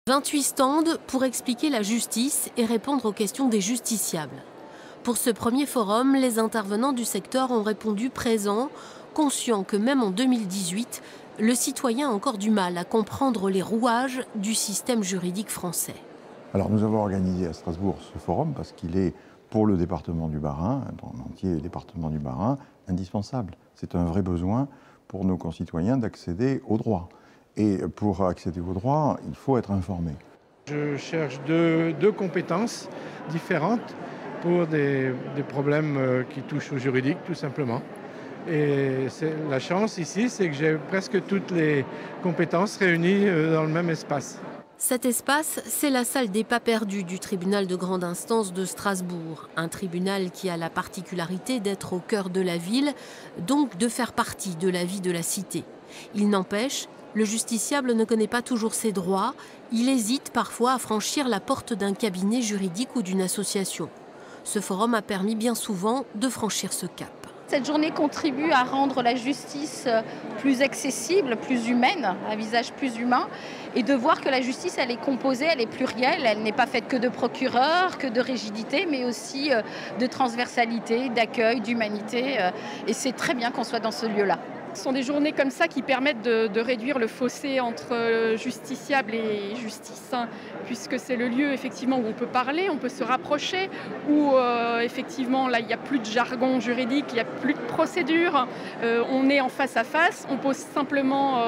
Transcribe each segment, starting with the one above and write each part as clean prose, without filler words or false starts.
28 stands pour expliquer la justice et répondre aux questions des justiciables. Pour ce premier forum, les intervenants du secteur ont répondu présents, conscients que même en 2018, le citoyen a encore du mal à comprendre les rouages du système juridique français. Alors nous avons organisé à Strasbourg ce forum parce qu'il est, pour le département du Bas-Rhin, dans l'entier département du Bas-Rhin, indispensable. C'est un vrai besoin pour nos concitoyens d'accéder aux droits. Et pour accéder aux droits, il faut être informé. Je cherche deux compétences différentes pour des problèmes qui touchent au juridique, tout simplement. Et la chance ici, c'est que j'ai presque toutes les compétences réunies dans le même espace. Cet espace, c'est la salle des pas perdus du tribunal de grande instance de Strasbourg. Un tribunal qui a la particularité d'être au cœur de la ville, donc de faire partie de la vie de la cité. Il n'empêche, le justiciable ne connaît pas toujours ses droits. Il hésite parfois à franchir la porte d'un cabinet juridique ou d'une association. Ce forum a permis bien souvent de franchir ce cap. Cette journée contribue à rendre la justice plus accessible, plus humaine, un visage plus humain, et de voir que la justice, elle est composée, elle est plurielle, elle n'est pas faite que de procureurs, que de rigidité, mais aussi de transversalité, d'accueil, d'humanité, et c'est très bien qu'on soit dans ce lieu-là. Ce sont des journées comme ça qui permettent de réduire le fossé entre justiciable et justice, puisque c'est le lieu effectivement où on peut parler, on peut se rapprocher, où effectivement là il n'y a plus de jargon juridique, il n'y a plus de procédure, on est en face à face, on pose simplement,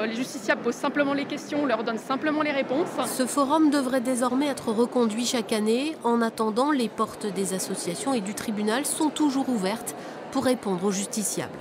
les justiciables posent simplement les questions, on leur donne simplement les réponses. Ce forum devrait désormais être reconduit chaque année. En attendant, les portes des associations et du tribunal sont toujours ouvertes pour répondre aux justiciables.